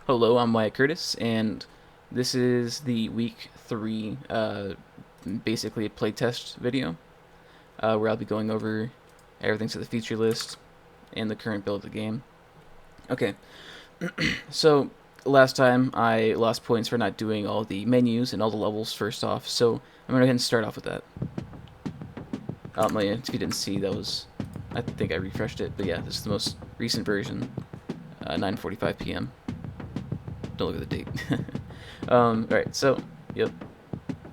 Hello, I'm Wyatt Curtis, and this is the week 3, basically a playtest video, where I'll be going over everything to the feature list and the current build of the game. Okay, so last time I lost points for not doing all the menus and all the levels first off, so I'm going to go ahead and start off with that. If you didn't see, I think I refreshed it, but yeah, this is the most recent version, 9:45 p.m. Don't look at the date. Alright, so, yep,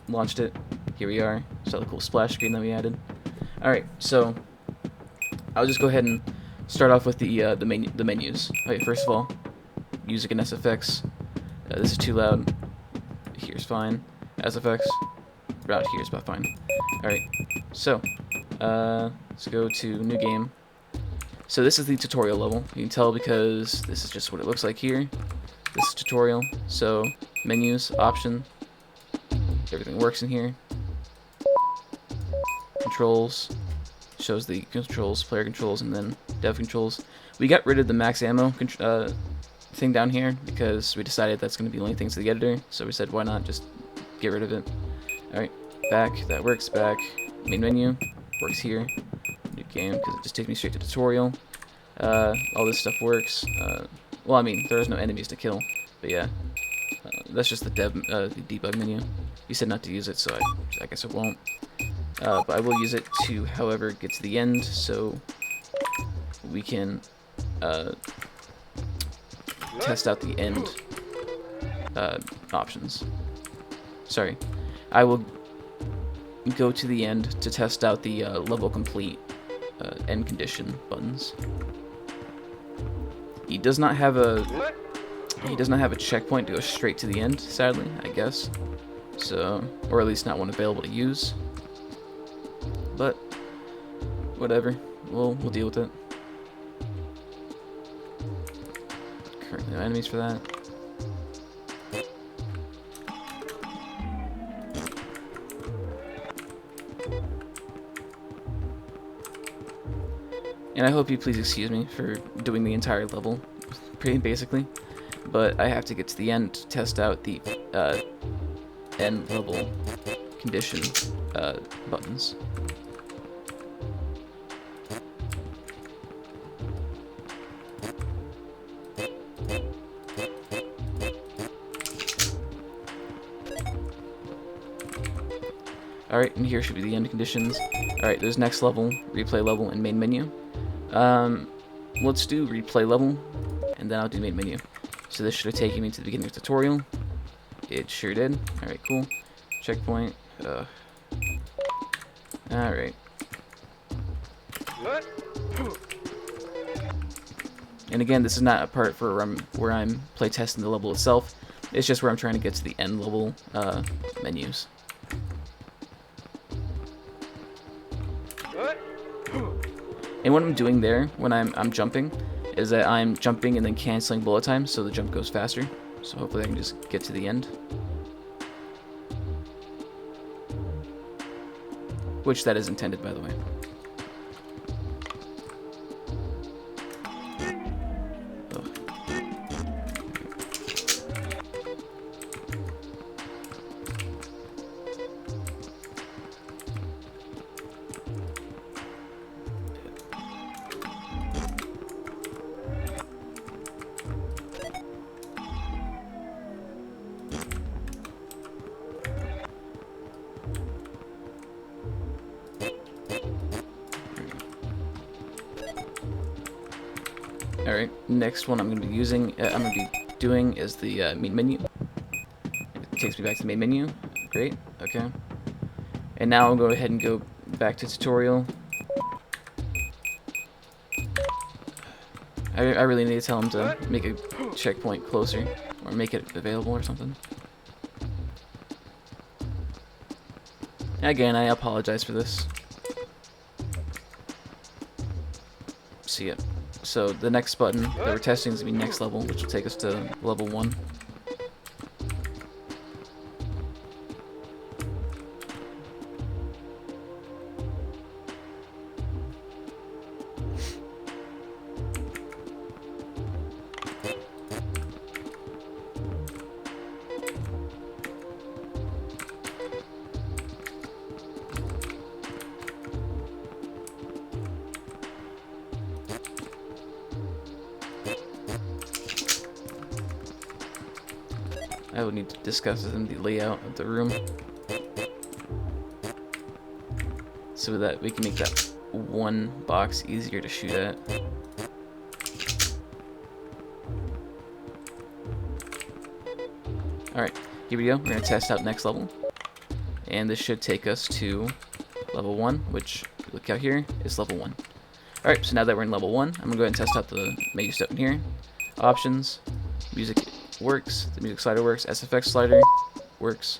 launched it. Here we are. Saw the cool splash screen that we added. Alright, so, I'll just go ahead and start off with the menus. Okay, first of all, music and SFX. This is too loud. Here's fine. SFX. About here's about fine. Alright, so, let's go to new game. So this is the tutorial level. You can tell because this is just what it looks like here. This is tutorial, so menus, option, everything works in here. Controls, shows the controls, player controls, and then dev controls. We got rid of the max ammo thing down here because we decided that's going to be the only things to the editor, so we said why not just get rid of it. Alright, back, that works, back, main menu, works here, new game, because it just takes me straight to tutorial. All this stuff works. Well, I mean, there is no enemies to kill, but yeah, that's just the debug menu. You said not to use it, so I guess I won't. But I will use it to, however, get to the end, so we can test out the end options. Sorry, I will go to the end to test out the level complete end condition buttons. He does not have a checkpoint to go straight to the end, sadly, I guess. So, or at least not one available to use. But whatever, we'll deal with it. Currently no enemies for that. And I hope you please excuse me for doing the entire level, pretty basically, but I have to get to the end to test out the end level condition buttons. Alright, and here should be the end conditions. Alright, there's next level, replay level, and main menu. Let's do replay level, and then I'll do main menu. So this should have taken me to the beginning of the tutorial. It sure did. Alright, cool. Checkpoint. Alright. And again, this is not a part for where I'm playtesting the level itself. It's just where I'm trying to get to the end level menus. And what I'm doing there, when I'm jumping, is that I'm jumping and then canceling bullet time, so the jump goes faster. So hopefully I can just get to the end. Which that is intended, by the way. Alright, next one I'm going to be doing is the main menu. It takes me back to the main menu. Great, okay. And now I'll go ahead and go back to tutorial. I really need to tell him to make a checkpoint closer, or make it available or something. Again, I apologize for this. See ya. So the next button that we're testing is going to be next level, which will take us to level 1. I would need to discuss with him the layout of the room, so that we can make that one box easier to shoot at. Alright, here we go. We're going to test out next level. And this should take us to level 1, which, if you look out here, is level 1. Alright, so now that we're in level 1, I'm going to go ahead and test out the menu stuff in here. Options, music works, the music slider works, SFX slider works.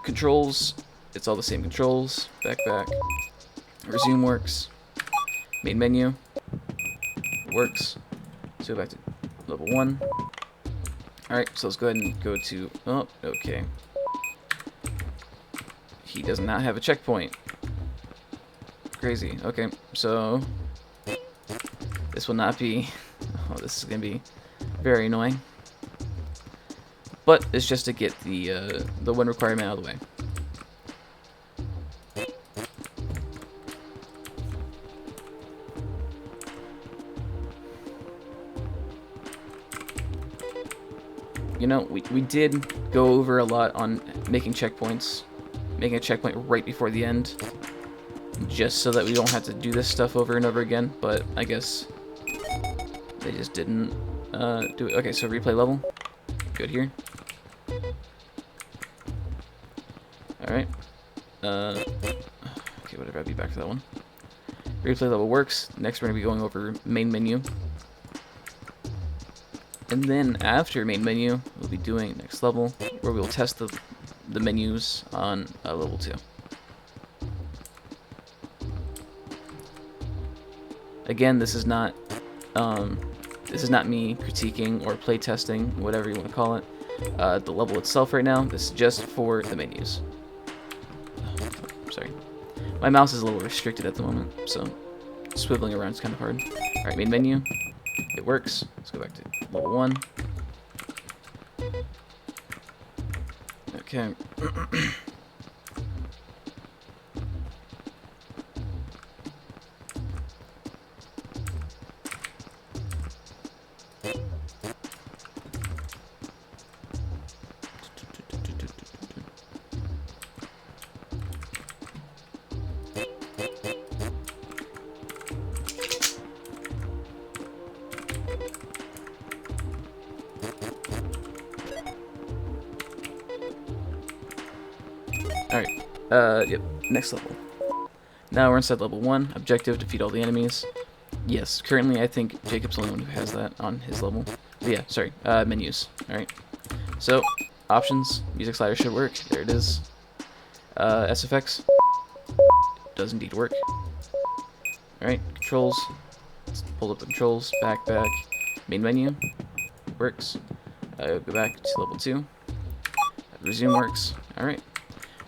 Controls, it's all the same controls, back. Resume works. Main menu works. So go back to level 1. Alright, so let's go ahead and go to... Oh, okay. He does not have a checkpoint. Crazy. Okay, so... This will not be... Oh, this is going to be very annoying. But it's just to get the one requirement out of the way. You know, we did go over a lot on making checkpoints. Making a checkpoint right before the end. Just so that we don't have to do this stuff over and over again. But I guess they just didn't do it. Okay, so replay level. Good here. Alright. Okay, whatever, I'll be back to that one. Replay level works. Next we're going to be going over main menu. And then after main menu, we'll be doing next level, where we'll test the menus on level 2. Again, this is not me critiquing or play testing, whatever you want to call it. The level itself right now, this is just for the menus. Sorry. My mouse is a little restricted at the moment, so swiveling around is kind of hard. Alright, main menu. It works. Let's go back to level 1. Okay. Alright, yep, next level. Now we're inside level 1, objective, defeat all the enemies. Yes, currently I think Jacob's the only one who has that on his level. But yeah, sorry, menus. Alright, so, options, music slider should work, there it is. SFX, does indeed work. Alright, controls, let's pull up the controls, back, main menu, works. Go back to level 2, resume works, alright.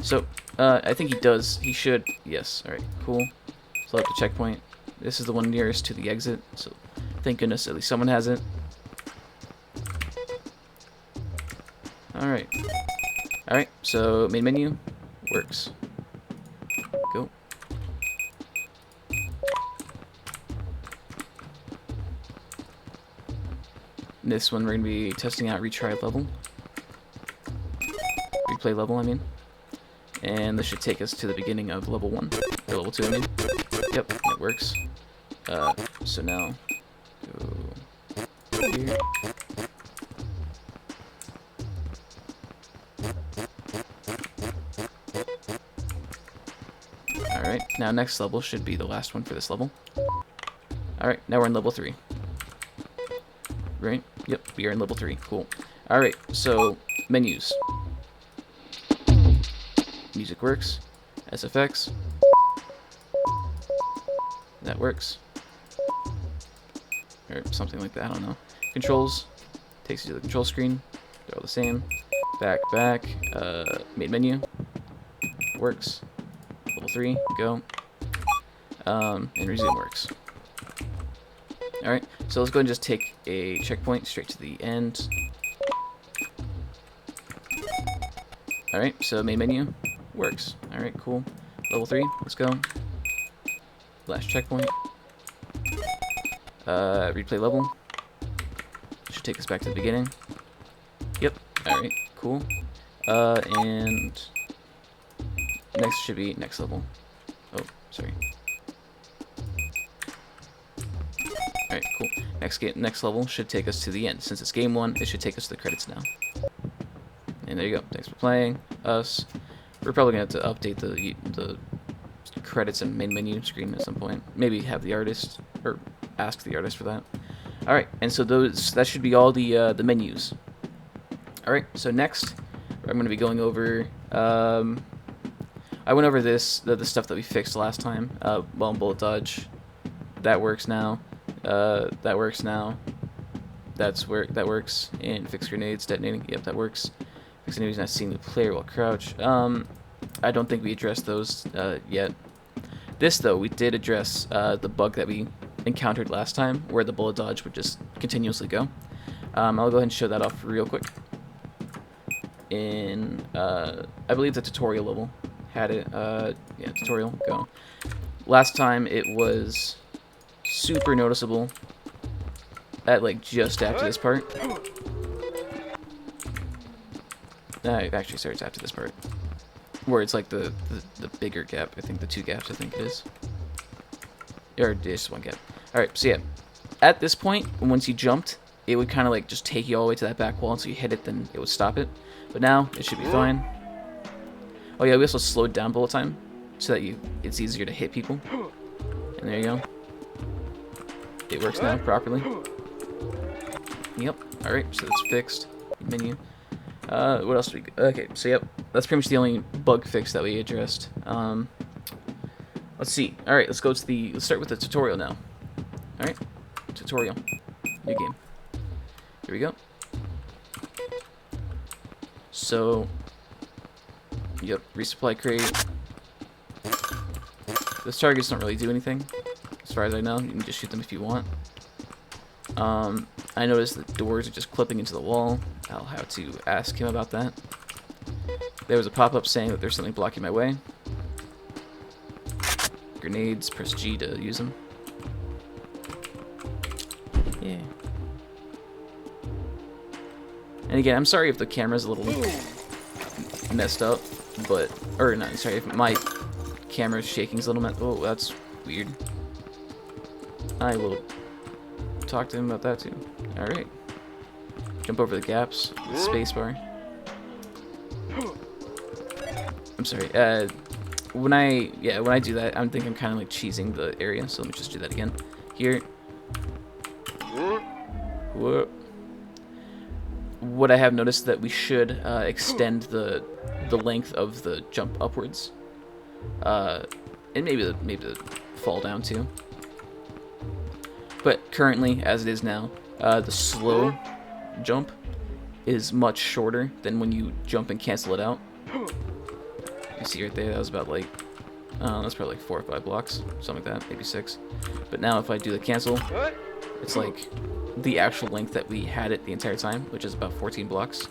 So, I think he should, yes, alright, cool. Select the checkpoint. This is the one nearest to the exit, so thank goodness at least someone has it. Alright. Alright, so main menu works. Go. This one we're going to be testing out retry level. Replay level, I mean. And this should take us to the beginning of level 1. Or level 2, I mean. Yep, it works. So now, go here. Alright, now next level should be the last one for this level. Alright, now we're in level 3. Right? Yep, we are in level 3. Cool. Alright, so, menus. Music works. SFX. That works. Or something like that, I don't know. Controls. Takes you to the control screen. They're all the same. Back. Main menu. Works. Level 3. Go. And resume works. Alright, so let's go ahead and just take a checkpoint straight to the end. Alright, so main menu. Works. Alright, cool. Level 3, let's go. Last checkpoint. Replay level. Should take us back to the beginning. Yep. Alright, cool. And next should be next level. Oh, sorry. Alright, cool. Next level should take us to the end. Since it's game 1, it should take us to the credits now. And there you go. Thanks for playing us. We're probably gonna have to update the credits and main menu screen at some point. Maybe have the artist or ask the artist for that. All right, and so that should be all the menus. All right, so next I'm gonna be going over. I went over the stuff that we fixed last time. Well, bullet dodge, that works now. That works now. That works. And fix grenades detonating. Yep, that works. Fix enemies not seeing the player while crouch. I don't think we addressed those yet. This, though, we did address the bug that we encountered last time, where the bullet dodge would just continuously go. I'll go ahead and show that off real quick. In, I believe the tutorial level had it. Yeah, tutorial, go. Last time it was super noticeable at, like, just after this part. Actually, sorry, it's after this part. Where it's like the bigger gap. I think the 2 gaps, I think it is. Or just 1 gap. Alright, so yeah. At this point, once you jumped, it would kind of like just take you all the way to that back wall, and so you hit it, then it would stop it. But now, it should be fine. Oh yeah, we also slowed down bullet time, so that it's easier to hit people. And there you go. It works now, properly. Yep, alright, so that's fixed. Menu. What else do we... Okay, so yep, that's pretty much the only bug fix that we addressed. Let's see. Alright, let's go to let's start with the tutorial now. Alright, tutorial. New game. Here we go. So, yep, resupply crate. Those targets don't really do anything, as far as I know. You can just shoot them if you want. I noticed that doors are just clipping into the wall. I'll have to ask him about that. There was a pop-up saying that there's something blocking my way. Grenades, press G to use them. Yeah. And again, I'm sorry if the camera's a little messed up, but... Or, no, sorry, if my camera's shaking a little bit. Oh, that's weird. I will talk to him about that too. Alright. Jump over the gaps with spacebar. I'm sorry. When I do that, I think I'm kind of like cheesing the area, so let me just do that again. Here. Whoa. What I have noticed that we should extend the length of the jump upwards, and maybe the fall down too. But currently, as it is now, the slow jump is much shorter than when you jump and cancel it out. You see right there, that was about like, that's probably like 4 or 5 blocks, something like that, maybe 6. But now if I do the cancel, it's like the actual length that we had it the entire time, which is about 14 blocks.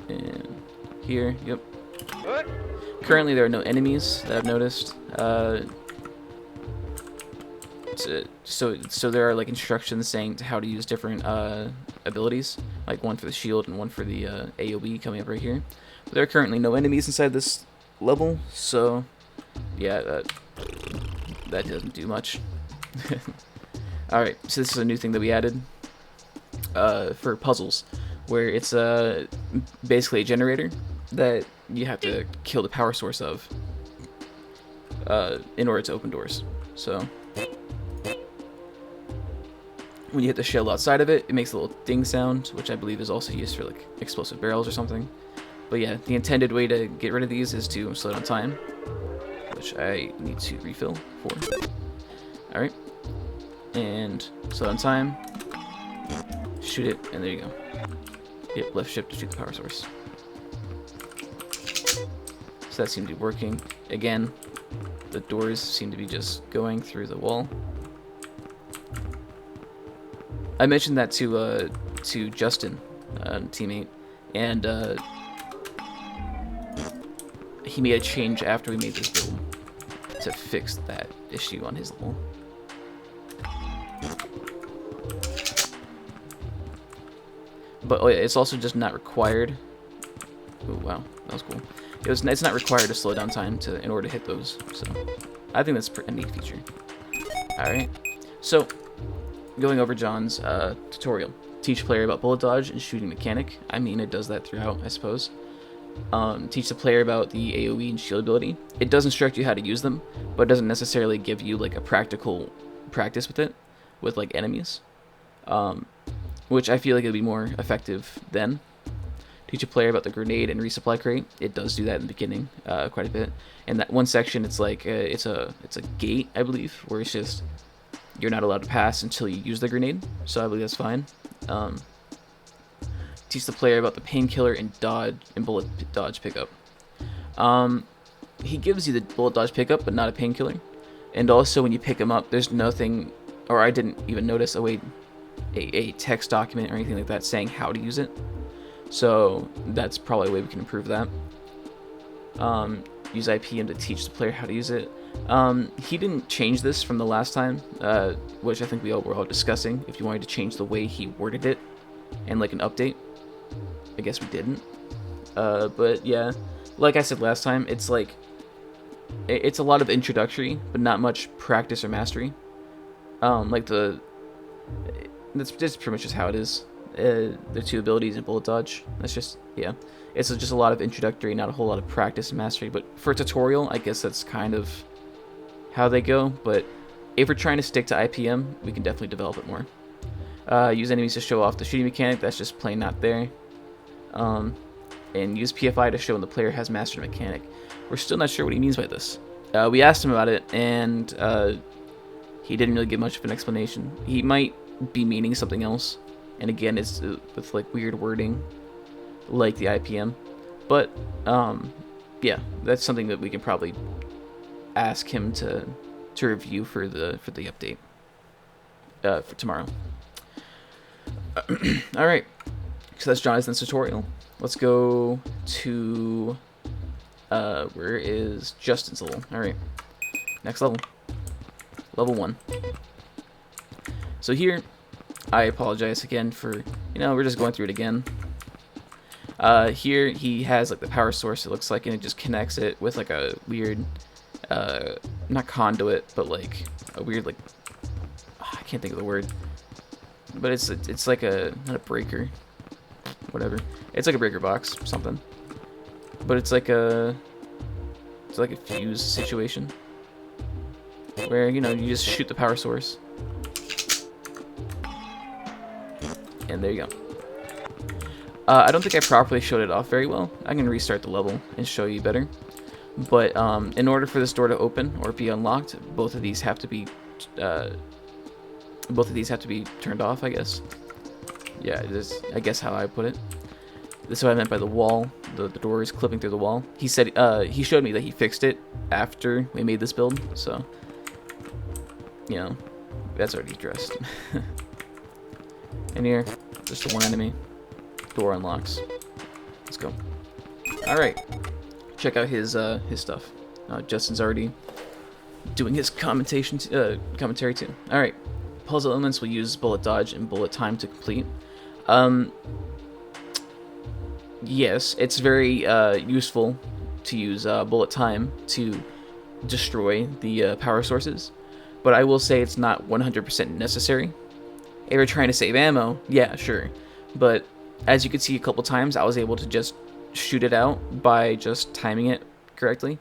And here, yep. Currently there are no enemies that I've noticed. So there are like instructions saying how to use different abilities, like one for the shield and one for the AoE coming up right here. But there are currently no enemies inside this level, so yeah, that doesn't do much. Alright, so this is a new thing that we added for puzzles, where it's basically a generator that you have to kill the power source of in order to open doors. So when you hit the shell outside of it, it makes a little ding sound, which I believe is also used for like explosive barrels or something. But yeah, the intended way to get rid of these is to slow down time, which I need to refill for. Alright, and slow down time, shoot it, and there you go. Yep, left shift to shoot the power source. So that seemed to be working. Again, the doors seem to be just going through the wall. I mentioned that to Justin, teammate, and he made a change after we made this build to fix that issue on his level. But oh yeah, it's also just not required. Oh wow, that was cool. It's not required to slow down time in order to hit those. So I think that's a neat feature. All right, so going over John's tutorial. Teach player about bullet dodge and shooting mechanic. I mean, it does that throughout, I suppose. Teach the player about the AoE and shield ability. It does instruct you how to use them, but it doesn't necessarily give you like a practical practice with it, with like enemies, which I feel like it'll be more effective then. Teach a player about the grenade and resupply crate. It does do that in the beginning quite a bit. And that one section, it's like it's a gate, I believe, where it's just you're not allowed to pass until you use the grenade. So I believe that's fine. Teach the player about the painkiller and bullet dodge pickup. He gives you the bullet dodge pickup, but not a painkiller. And also, when you pick him up, there's nothing, or I didn't even notice a text document or anything like that saying how to use it. So that's probably a way we can improve that. Use IPM to teach the player how to use it. He didn't change this from the last time, which I think we were all discussing. If you wanted to change the way he worded it and like an update, I guess we didn't. But yeah, like I said last time, it's like it's a lot of introductory, but not much practice or mastery. That's pretty much just how it is. The two abilities and bullet dodge. That's just, yeah. It's just a lot of introductory, not a whole lot of practice and mastery. But for a tutorial, I guess that's kind of how they go. But if we're trying to stick to IPM, we can definitely develop it more. Use enemies to show off the shooting mechanic. That's just plain not there. And use PFI to show when the player has mastered a mechanic. We're still not sure what he means by this. We asked him about it, and he didn't really give much of an explanation. He might be meaning something else. And again, it's with like weird wording, like the IPM. But yeah, that's something that we can probably ask him to review for the update for tomorrow. All right, so that's Jonathan's tutorial. Let's go to where is Justin's level? All right, next level, level 1. So here, I apologize again for, we're just going through it again. Here he has like the power source, it looks like, and it just connects it with like a weird, not conduit, but like a weird, like, I can't think of the word, but it's like not a breaker, whatever. It's like a breaker box, something. But it's like a fuse situation where, you just shoot the power source. And there you go. I don't think I properly showed it off very well. I can restart the level and show you better. But in order for this door to open or be unlocked, both of these have to be turned off, I guess. Yeah, it is, I guess, how I put it. This is what I meant by the wall. The door is clipping through the wall. He said he showed me that he fixed it after we made this build, so that's already addressed. And here, just the one enemy. Door unlocks. Let's go. All right, check out his stuff. Justin's already doing his commentary too. All right, puzzle elements will use bullet dodge and bullet time to complete. Yes, it's very useful to use bullet time to destroy the power sources, but I will say it's not 100% necessary. If you're trying to save ammo, yeah, sure. But as you could see a couple times, I was able to just shoot it out by just timing it correctly.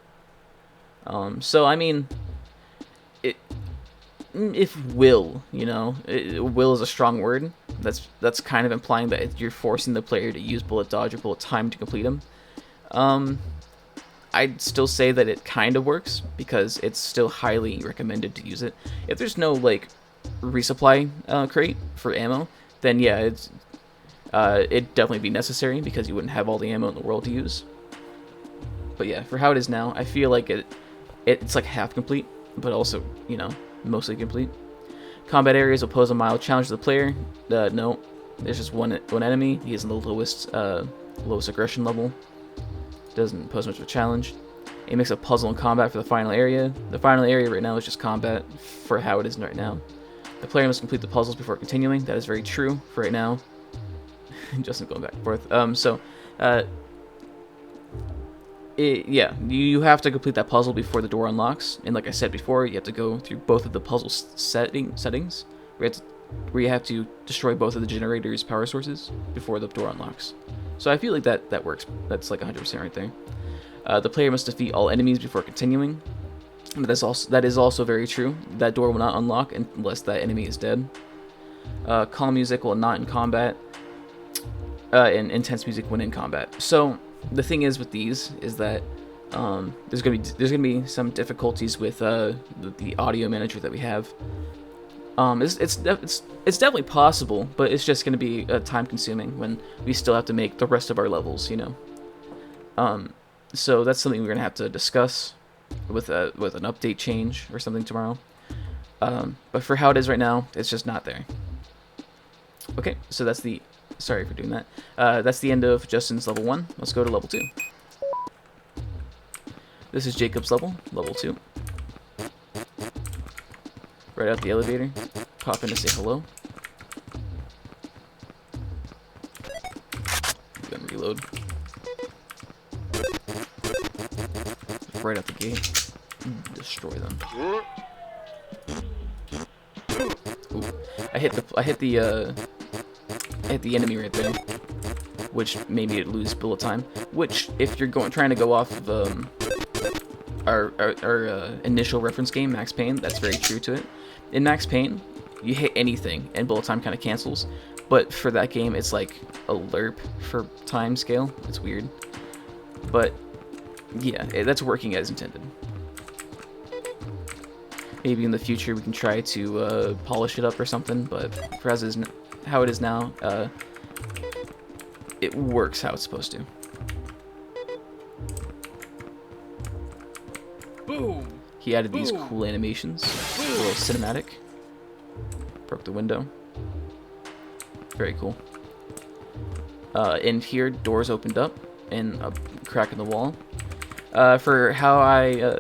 So I mean, if will, will is a strong word. That's kind of implying that you're forcing the player to use bullet dodge or bullet time to complete them. I'd still say that it kind of works because it's still highly recommended to use it. If there's no like resupply crate for ammo, then yeah, it'd definitely be necessary because you wouldn't have all the ammo in the world to use. But yeah, for how it is now, I feel like it's like half complete, but also, mostly complete. Combat areas will pose a mild challenge to the player. No, there's just one enemy. He is in the lowest aggression level. Doesn't pose much of a challenge. It makes a puzzle and combat for the final area. The final area right now is just combat for how it is right now. The player must complete the puzzles before continuing. That is very true for right now. Justin going back and forth. Yeah, you have to complete that puzzle before the door unlocks, and like I said before, you have to go through both of the puzzle settings, where you have to destroy both of the generator's power sources before the door unlocks. So I feel like that works. That's like 100% right there. The player must defeat all enemies before continuing. But that is also very true. That door will not unlock unless that enemy is dead. Calm music while not in combat, and intense music when in combat. So the thing is with these is that there's gonna be some difficulties with the audio manager that we have. It's definitely possible, but it's just gonna be time consuming when we still have to make the rest of our levels, you know. So that's something we're gonna have to discuss with an update change or something tomorrow. But for how it is right now, it's just not there. Okay, so that's the... Sorry for doing that. That's the end of Justin's level 1. Let's go to level 2. This is Jacob's level 2. Right out the elevator. Pop in to say hello. Then reload. Right out the gate. Destroy them. Ooh. I hit the enemy right there, which made me lose bullet time. Which, if you're trying to go off of our initial reference game, Max Payne, that's very true to it. In Max Payne, you hit anything and bullet time kind of cancels, but for that game, it's like a lerp for time scale. It's weird, but yeah, that's working as intended. Maybe in the future we can try to polish it up or something, but for how it is now, it works how it's supposed to. Boom. He added these cool animations, a little cinematic. Broke the window. Very cool. In here, doors opened up and a crack in the wall. For how I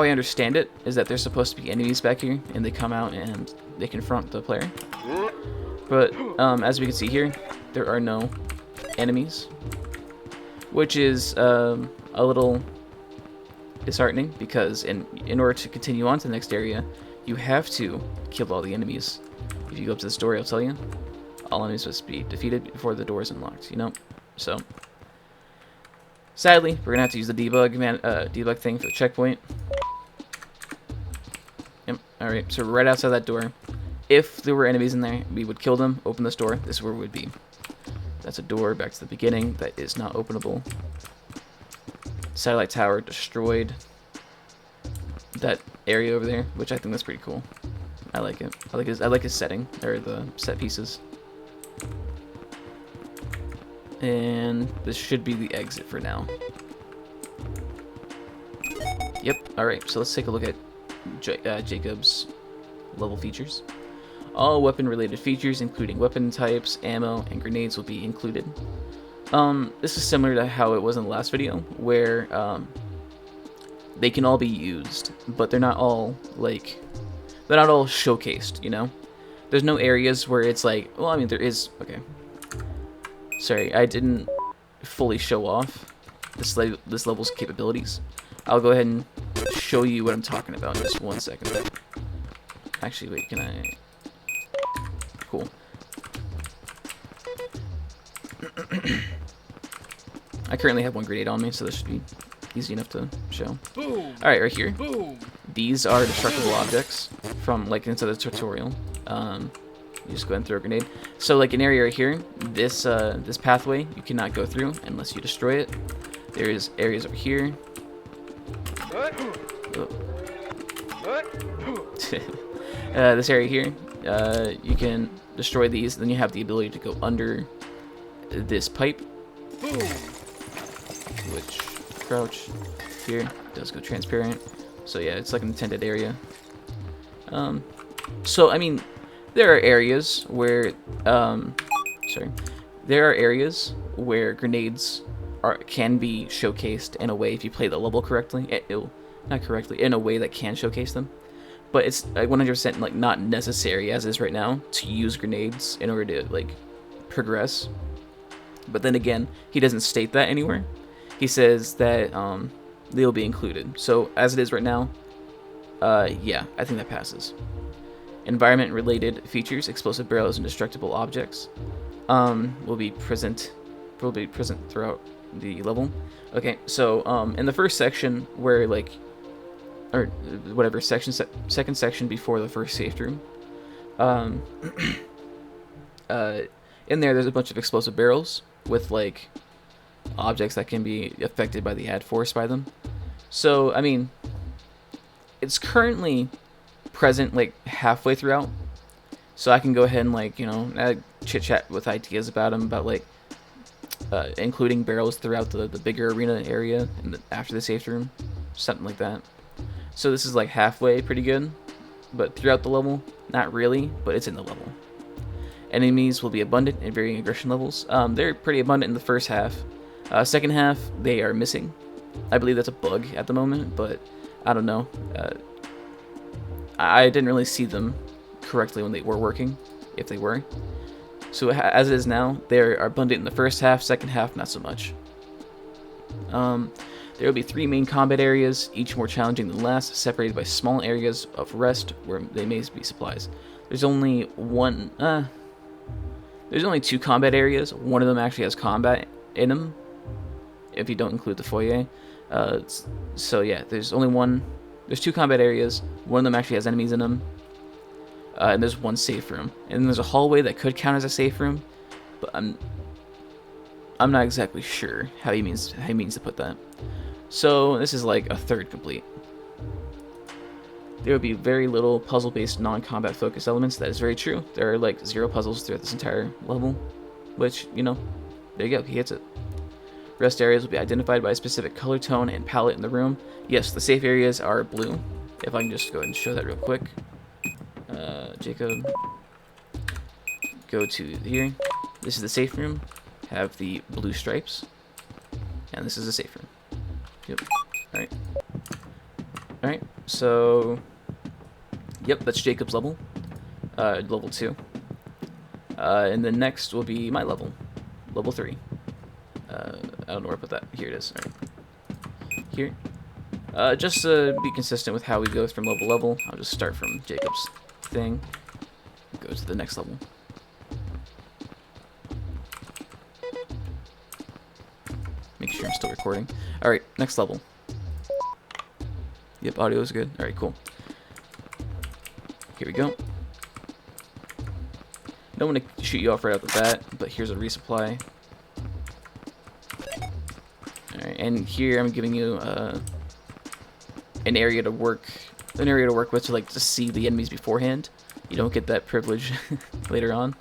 understand it is that there's supposed to be enemies back here, and they come out and they confront the player. But as we can see here, there are no enemies, which is a little disheartening, because in order to continue on to the next area, you have to kill all the enemies. If you go up to this door, I'll tell you, all enemies must be defeated before the door is unlocked, you know? So, sadly, we're gonna have to use the debug thing for the checkpoint. Yep, alright, so right outside that door. If there were enemies in there, we would kill them, open this door, this is where we would be. That's a door back to the beginning that is not openable. Satellite tower destroyed. That area over there, which I think that's pretty cool. I like it. I like his setting, or the set pieces. And this should be the exit for now. Yep, alright, so let's take a look at Jacob's level features. All weapon-related features, including weapon types, ammo, and grenades, will be included. This is similar to how it was in the last video, where they can all be used, but they're not all showcased, you know? There's no areas where it's like, well, I mean, there is, okay. Sorry, I didn't fully show off this level's capabilities. I'll go ahead and show you what I'm talking about in just 1 second. Actually, wait, can I... Cool. I currently have 1 grenade on me, so this should be easy enough to show. Alright, right here. Boom. These are destructible objects from, like, into the tutorial. You just go ahead and throw a grenade. So, like, an area right here, this pathway, you cannot go through unless you destroy it. There's areas over here. Oh. This area here, you can destroy these, then you have the ability to go under this pipe, which, crouch here, does go transparent. So yeah, it's like an intended area. So I mean, there are areas where, there are areas where grenades can be showcased in a way if you play the level correctly. Not correctly, in a way that can showcase them. But it's 100% like not necessary, as is right now, to use grenades in order to like progress. But then again, he doesn't state that anywhere. He says that they'll be included. So as it is right now, yeah, I think that passes. Environment-related features, explosive barrels and destructible objects, will be present throughout the level. Okay, so in the first section, where like, or whatever section, second section before the first safe room, in there's a bunch of explosive barrels with like objects that can be affected by the ad force by them. So I mean, it's currently present like halfway throughout, so I can go ahead and like, you know, chit chat with ideas about them, about like including barrels throughout the bigger arena area and after the safe room, something like that. So this is like halfway pretty good, but throughout the level, not really, but it's in the level. Enemies will be abundant in varying aggression levels. They're pretty abundant in the first half. Second half, they are missing. I believe that's a bug at the moment, but I don't know. I didn't really see them correctly when they were working, if they were. So as it is now, they are abundant in the first half, second half, not so much. There will be 3 main combat areas, each more challenging than the last, separated by small areas of rest where they may be supplies. There's only there's only 2 combat areas. One of them actually has combat in them, if you don't include the foyer. So yeah, there's 2 combat areas. One of them actually has enemies in them. And there's 1 safe room. And there's a hallway that could count as a safe room, but I'm not exactly sure how he means to put that. So this is like a third complete. There will be very little puzzle-based non-combat focused elements. That is very true. There are like 0 puzzles throughout this entire level, which, you know, there you go, he hits it. Rest areas will be identified by a specific color tone and palette in the room. Yes, the safe areas are blue. If I can just go ahead and show that real quick. Jacob, go to here. This is the safe room. Have the blue stripes. And this is the safe room. Yep. Alright. Alright, so yep, that's Jacob's level. Level 2. And then next will be my level. Level 3. I don't know where I put that. Here it is. Alright. Here. Just to be consistent with how we go from level to level, I'll just start from Jacob's thing. Go to the next level. Make sure I'm still recording. Alright, next level. Yep, audio is good. Alright, cool. Here we go. Don't want to shoot you off right off the bat, but here's a resupply. Alright, and here I'm giving you an area to work with, to like to see the enemies beforehand. You don't get that privilege later on.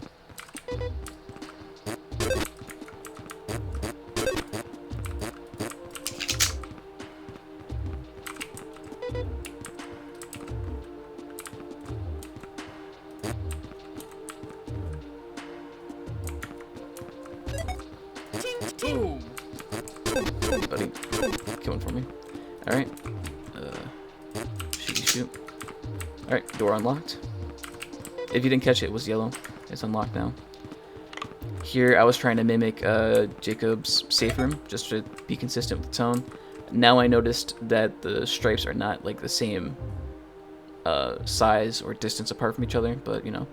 Hey, buddy, coming for me. All right. Shoot. Alright, door unlocked. If you didn't catch it, it was yellow. It's unlocked now. Here, I was trying to mimic Jacob's safe room, just to be consistent with the tone. Now I noticed that the stripes are not like the same size or distance apart from each other, but you know,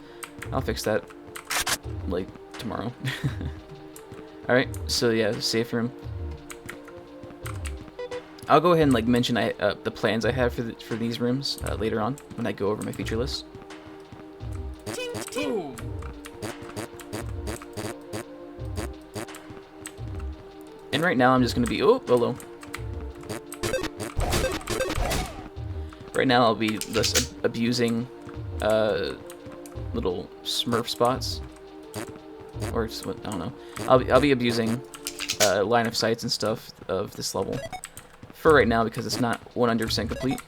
I'll fix that like tomorrow. Alright, so yeah, the safe room. I'll go ahead and like mention the plans I have for these rooms later on when I go over my feature list. And right now I'm just gonna be hello. Right now I'll be just abusing little Smurf spots, or just what, I don't know. I'll be abusing line of sights and stuff of this level for right now because it's not 100% complete.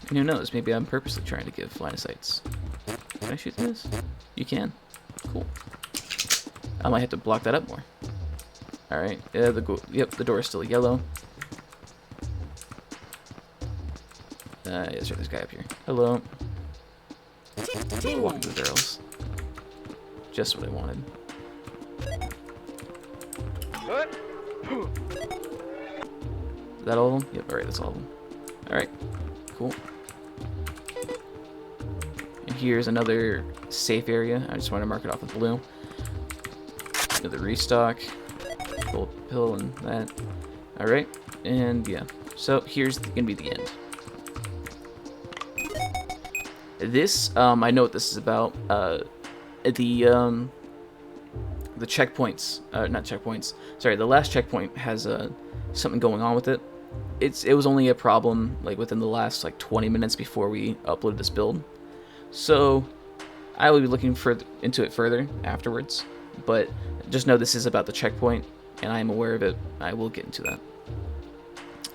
And who knows? Maybe I'm purposely trying to give line of sights. Can I shoot this? You can. Cool. I might have to block that up more. All right. Yeah. The door is still yellow. Yes, there's a guy up here. Hello. Walking through the barrels. Just what I wanted. Is that all of them? Yep, alright, that's all of them. Alright, cool. And here's another safe area. I just want to mark it off with blue. Another restock. Gold pill and that. Alright, and yeah. So here's gonna be the end. This, I know what this is about. The checkpoints, not checkpoints. Sorry, the last checkpoint has something going on with it. It was only a problem like within the last like 20 minutes before we uploaded this build. So I will be looking into it further afterwards. But just know this is about the checkpoint, and I am aware of it. I will get into that.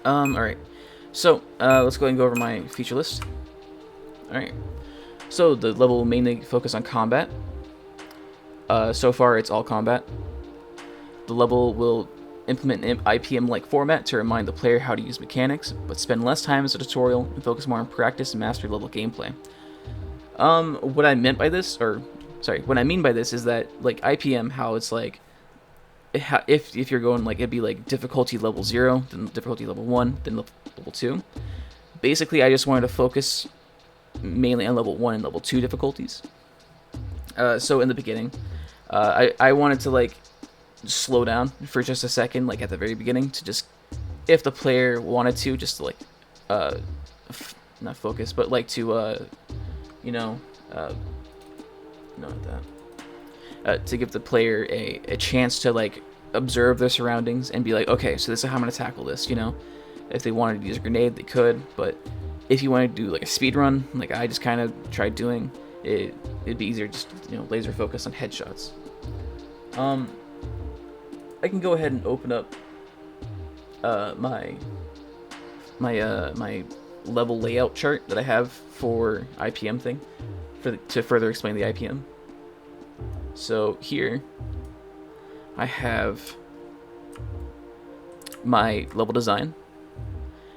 Alright. So, let's go ahead and go over my feature list. Alright. So, the level will mainly focus on combat. So far, it's all combat. The level will implement an IPM-like format to remind the player how to use mechanics, but spend less time as a tutorial and focus more on practice and mastery level gameplay. What I meant by this, what I mean by this is that, like, IPM, how it's like, if you're going, like, it'd be like difficulty level 0, then difficulty level 1, then level 2. Basically, I just wanted to focus mainly on level 1 and level 2 difficulties. So in the beginning, I wanted to, like, slow down for just a second, like, at the very beginning, to just, if the player wanted to, just to, like, not focus, but, like, to, you know, not that. To give the player a chance to, like, observe their surroundings and be like, okay, so this is how I'm going to tackle this, you know? If they wanted to use a grenade, they could, but if you wanted to do, like, a speed run, like I just kind of tried doing, it'd be easier just, you know, laser focus on headshots. I can go ahead and open up my level layout chart that I have for IPM thing, to further explain the IPM. So here, I have my level design.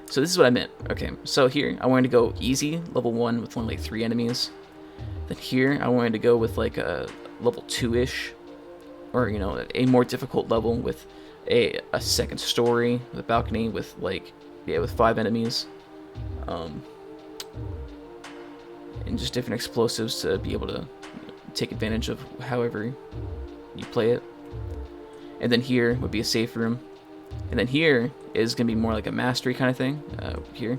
So this is what I meant. Okay, so here, I wanted to go easy, level 1 with only like 3 enemies. Then here, I wanted to go with like a level 2-ish, or, you know, a more difficult level with a second story, with a balcony with like, yeah, with 5 enemies. And just different explosives to be able to take advantage of however you play it. And then here would be a safe room. And then here is going to be more like a mastery kind of thing, here.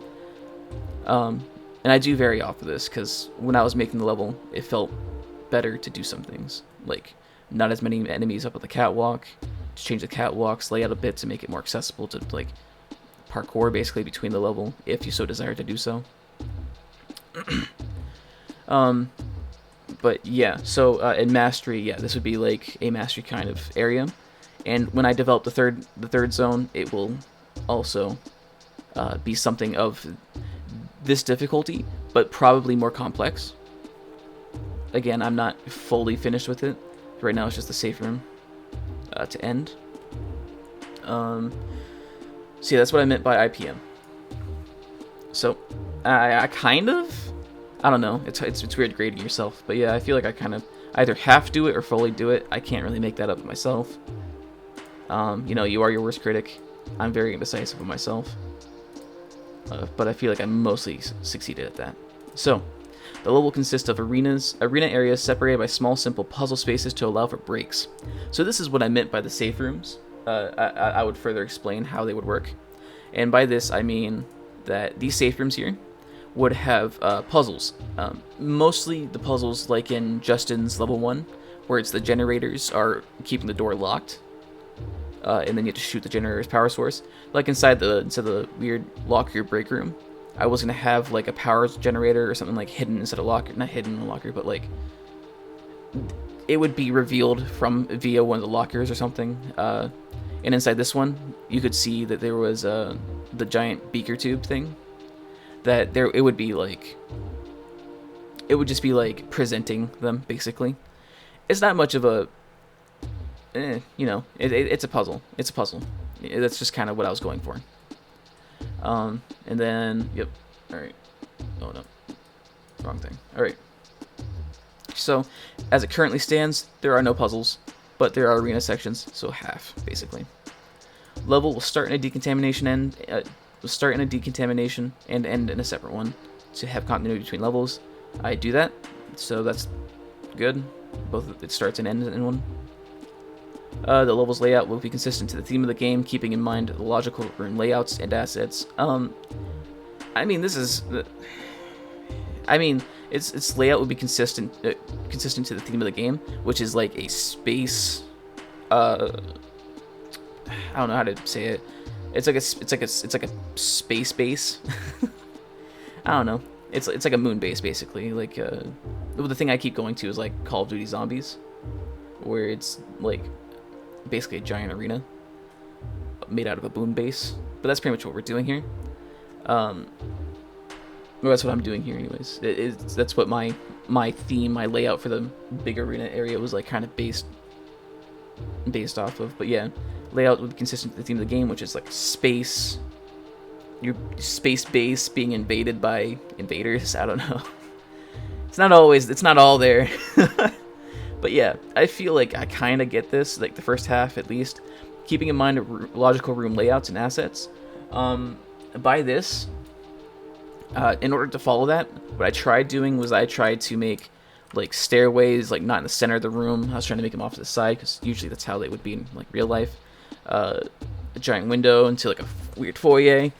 And I do vary off of this, because when I was making the level, it felt better to do some things. Like, not as many enemies up at the catwalk, to change the catwalk's layout a bit to make it more accessible to, like, parkour basically between the level, if you so desire to do so. But yeah, so in mastery, yeah, this would be like a mastery kind of area. And when I develop the third zone, it will also be something of this difficulty, but probably more complex. Again, I'm not fully finished with it. Right now, it's just the safe room to end. So yeah, that's what I meant by IPM. So I kind of, I don't know. It's weird grading yourself, but yeah, I feel like I kind of either half do it or fully do it. I can't really make that up myself. You know, you are your worst critic. I'm very indecisive with myself, but I feel like I mostly succeeded at that. So, the level consists of arena areas separated by small, simple puzzle spaces to allow for breaks. So this is what I meant by the safe rooms. I would further explain how they would work. And by this, I mean that these safe rooms here would have puzzles. Mostly the puzzles like in Justin's level 1, where it's the generators are keeping the door locked. And then you have to shoot the generator's power source. Like inside the weird locker break room, I was gonna have like a power generator or something like hidden instead of locker, not hidden in the locker, but like it would be revealed via one of the lockers or something. And inside this one, you could see that there was the giant beaker tube thing. That it would just be like presenting them basically. It's not much of a you know, it's a puzzle. It's a puzzle. That's just kind of what I was going for. And then, yep. All right. Oh no, wrong thing. All right. So, as it currently stands, there are no puzzles, but there are arena sections, so half, basically. Level will start in a decontamination and end in a separate one to have continuity between levels. I do that, so that's good. Both it starts and ends in one. The level's layout will be consistent to the theme of the game, keeping in mind the logical room layouts and assets. I mean, its layout would be consistent to the theme of the game, which is like a space. I don't know how to say it. It's like a space base. I don't know. It's like a moon base basically. Like the thing I keep going to is like Call of Duty Zombies, where it's like basically a giant arena made out of a moon base. But that's pretty much what we're doing here. Well, that's what I'm doing here, anyways. That's what my theme, my layout for the big arena area was like kind of based off of. But yeah, layout would be consistent with the theme of the game, which is like space. Your space base being invaded by invaders. I don't know. It's not all there. But yeah, I feel like I kind of get this, like the first half at least, keeping in mind logical room layouts and assets. By this, in order to follow that, what I tried doing was I tried to make like stairways, like not in the center of the room. I was trying to make them off to the side because usually that's how they would be in like real life. A giant window into like a weird foyer.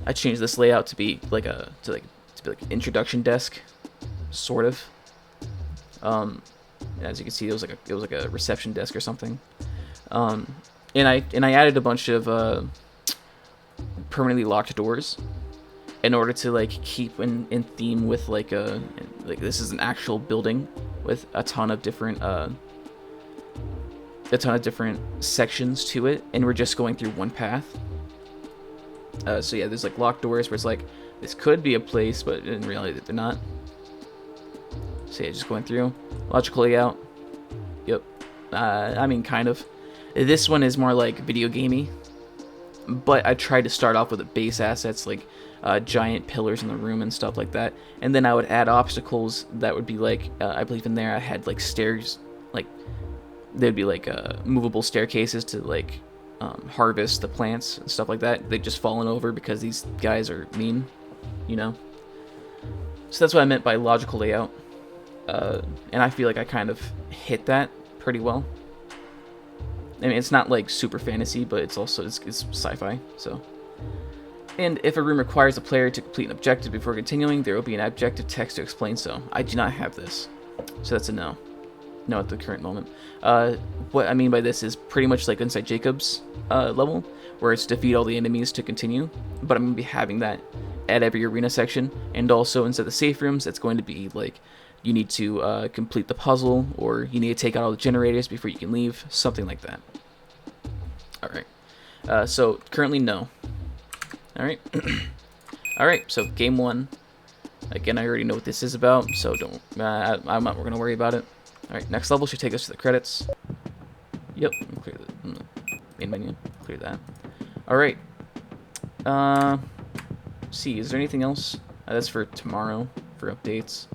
I changed this layout to be like an introduction desk, sort of. As you can see, it was like a reception desk or something. And I added a bunch of permanently locked doors in order to like keep in theme with like this is an actual building with a ton of different sections to it, and we're just going through one path. So yeah, there's like locked doors where it's like this could be a place, but in reality they're not. So yeah, just going through logical layout. Yep. I mean, kind of. This one is more like video gamey, but I tried to start off with the base assets like giant pillars in the room and stuff like that, and then I would add obstacles that would be like I believe in there I had like stairs, like there'd be like movable staircases to like harvest the plants and stuff like that. They've just fallen over because these guys are mean, you know. So that's what I meant by logical layout, and I feel like I kind of hit that pretty well. I mean, it's not like super fantasy, but it's also it's sci-fi. So, and if a room requires a player to complete an objective before continuing, there will be an objective text to explain so. I do not have this, so that's a no. No at the current moment. What I mean by this is pretty much like Inside Jacob's level, where it's defeat all the enemies to continue, but I'm going to be having that at every arena section, and also inside the safe rooms, it's going to be like you need to complete the puzzle, or you need to take out all the generators before you can leave, something like that. Alright, so currently no. Alright, alright, so game 1. Again, I already know what this is about, so I'm not going to worry about it. Alright, next level should take us to the credits. Yep, clear the main menu. Clear that. Alright. See, is there anything else? That's for tomorrow, for updates.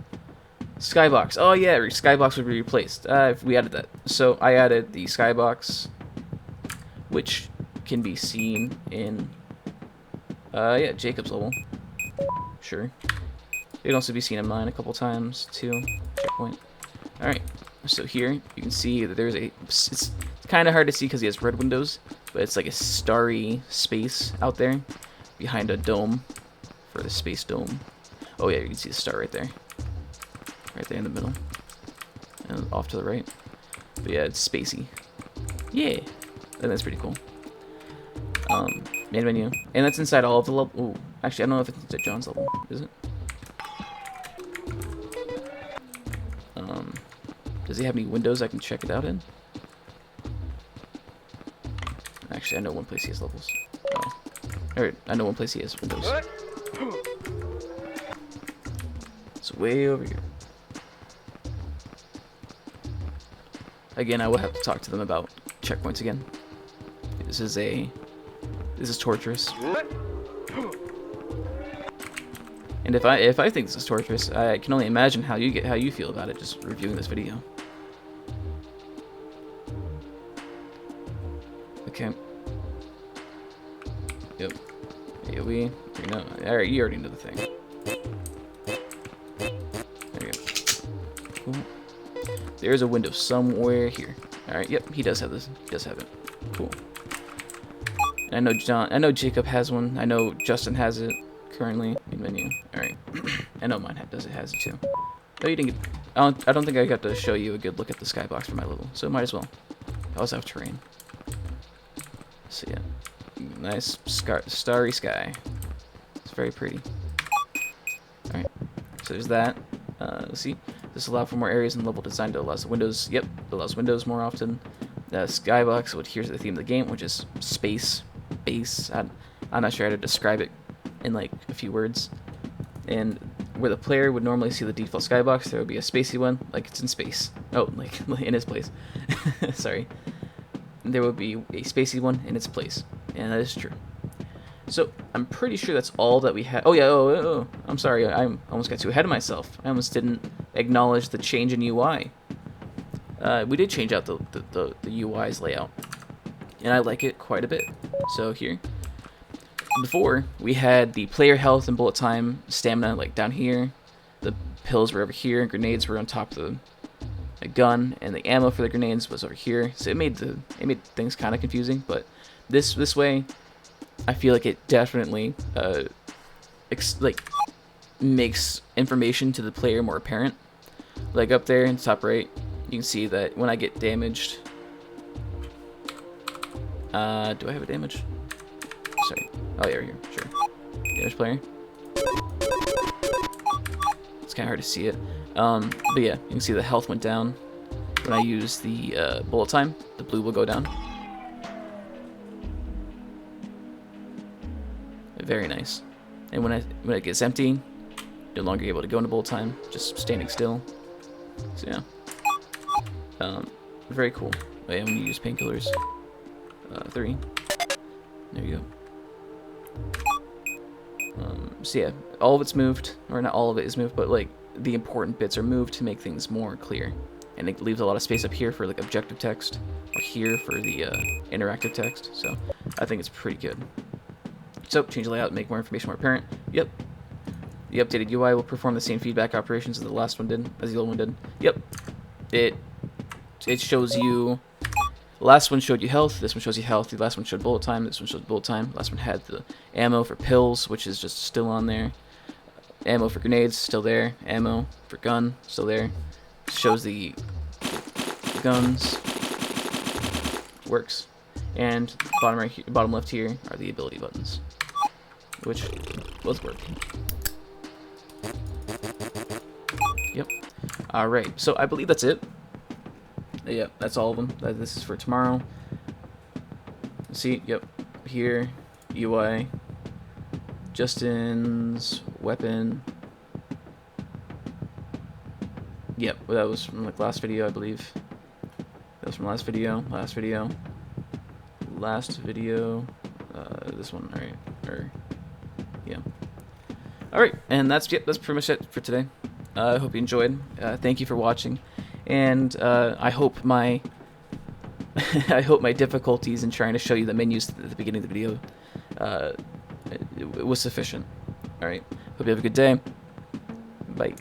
Skybox. Oh yeah, Skybox would be replaced. We added that. So I added the Skybox, which can be seen in, yeah, Jacob's level. Sure. It can also be seen in mine a couple times, too. Checkpoint. Alright, so here you can see that there's it's kind of hard to see because he has red windows, but it's like a starry space out there behind a dome for the space dome. Oh yeah, you can see the star right there. Right there in the middle. And off to the right. But yeah, it's spacey. Yeah! And that's pretty cool. Main menu. And that's inside all of the level. Ooh, actually, I don't know if it's inside John's level. Is it? Does he have any windows I can check it out in? Actually, I know one place he has levels. Oh. Or, I know one place he has windows. It's way over here. Again, I will have to talk to them about checkpoints again. This is torturous. And if I think this is torturous, I can only imagine how you feel about it just reviewing this video. Okay. Yep. AoE. No. Alright, you already know the thing. There you go. Cool. There's a window somewhere here. Alright, yep, he does have this. He does have it. Cool. And I know Jacob has one. I know Justin has it currently in menu. Alright. I know mine has it too. No, you didn't get... I don't think I got to show you a good look at the skybox for my level, so might as well. I also have terrain. So yeah. Nice starry sky. It's very pretty. Alright. So there's that. Let's see. This allows for more areas in the level designed to allow the windows. Yep, it allows windows more often. The skybox, which here's the theme of the game, which is space, base. I'm not sure how to describe it in like a few words. And where the player would normally see the default skybox, there would be a spacey one, like it's in space. Oh, like in its place. Sorry. There would be a spacey one in its place, and that is true. So I'm pretty sure that's all that we had. Oh yeah, oh, I'm sorry, I almost got too ahead of myself. I almost didn't acknowledge the change in UI. We did change out the UI's layout, and I like it quite a bit. So here, before we had the player health and bullet time, stamina like down here, the pills were over here, and grenades were on top of the gun, and the ammo for the grenades was over here. So it made things kind of confusing, but this way, I feel like it definitely makes information to the player more apparent. Like up there in the top right, you can see that when I get damaged, do I have a damage? Sorry. Oh yeah, right here. Sure. Damage player. It's kind of hard to see it. But yeah, you can see the health went down. When I use the bullet time, the blue will go down. Very nice. And when it gets empty, no longer able to go into bullet time, just standing still. So yeah, very cool. Oh, yeah, when you use painkillers, 3. There you go. So yeah, all of it's moved, or not all of it is moved, but like the important bits are moved to make things more clear. And it leaves a lot of space up here for like objective text, or here for the interactive text. So I think it's pretty good. So change the layout, make more information more apparent. Yep. The updated UI will perform the same feedback operations as the last one did, as the old one did. Yep. It shows you. The last one showed you health. This one shows you health. The last one showed bullet time. This one showed bullet time. The last one had the ammo for pills, which is just still on there. Ammo for grenades, still there. Ammo for gun, still there. Shows the guns. Works. And bottom right, bottom left here are the ability buttons, which both work. Yep. All right. So I believe that's it. Yeah, that's all of them. This is for tomorrow. See, yep. Here, UI, Justin's weapon. Yep, that was from like last video, I believe. That was from last video. Last video. This one, all right. Or yeah. All right, and that's pretty much it for today. I hope you enjoyed. Thank you for watching, and I hope my difficulties in trying to show you the menus at the beginning of the video it was sufficient. All right. Hope you have a good day. Bye.